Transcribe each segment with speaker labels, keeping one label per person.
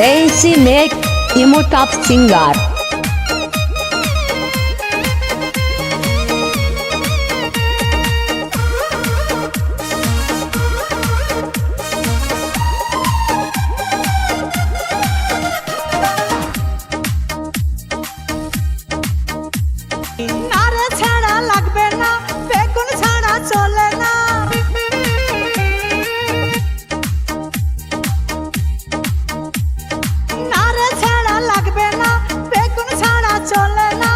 Speaker 1: AC make emo top singer.
Speaker 2: নারে ছাড়া লাগবে না, বেগুন ছাড়া চলে না। নারে ছাড়া লাগবে না, বেগুন ছাড়া চলে না।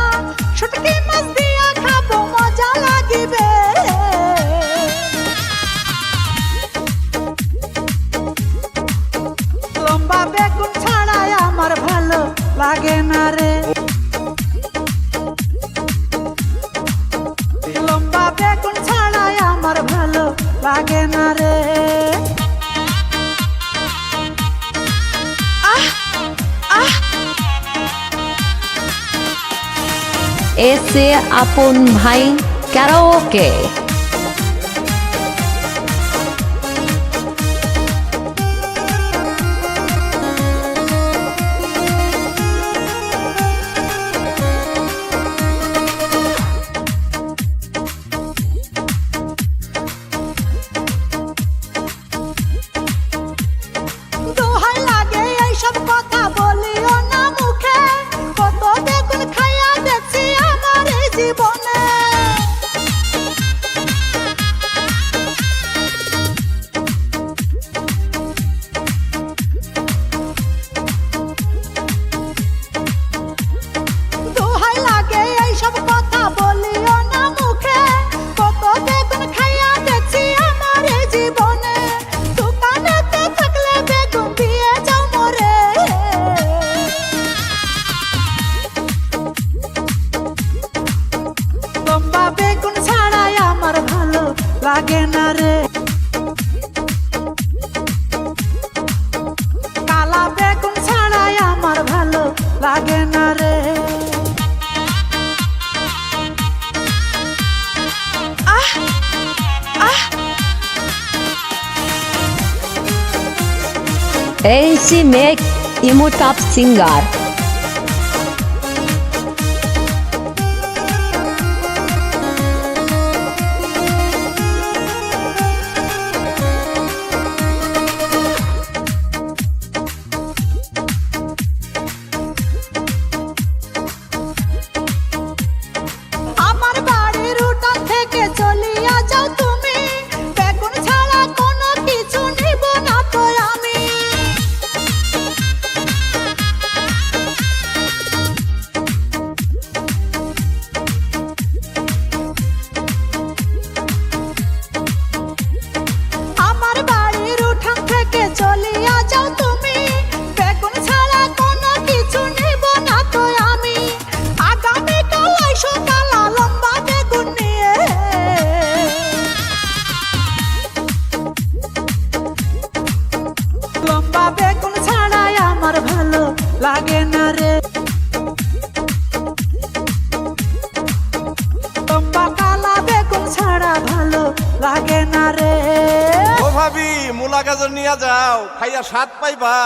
Speaker 2: শুটকি মাছ দিয়া খাবো, মজা লাগিবে। লম্বা বেগুন ছাড়া আমার ভালো লাগে না রে। লম্বা বেগুন ছাড়াই আমার ভালো লাগে না রে।
Speaker 1: AC আপন ভাই ক্যারাওকে।
Speaker 2: দোহাই লাগে এইসব কথা বলিও না মুখে। কত বেগুন খাইয়া দেখছি আমার এই জীবনে। দোহাই লাগে এইসব কথা বলিও না মুখে। কত বেগুন খাইয়া দেখছি আমার এই জীবনে। দোকানেতে থাকলে বেগুন দিয়ে যাও মরে। লম্বা বেগুন ছাড়াই আমার ভালো লাগে না রে। কালা বেগুন ছাড়াই আমার ভালো লাগে না রে।
Speaker 1: AC make emo top singer.
Speaker 2: আমার বাড়ির উঠান থেকে চলিয়া যাও তুমি। বেগুন ছাড়া কোনো কিছু নিব না তো আমি। আমার বাড়ির উঠান থেকে চলিয়া যাও তুমি। বেগুন ছাড়া কোনো কিছু নিব না তো আমি। আগামীকাল আইসো কালা লম্বা বেগুন নিয়ে। লম্বা বেগুন ছাড়াই আমার ভালো লাগে না রে। লম্বা কালা বেগুন ছাড়া ভালো লাগে না রে।
Speaker 3: ও ভাবি, মূলা গাজর নিয়ে যাও, খাইয়া স্বাদ পাইবা।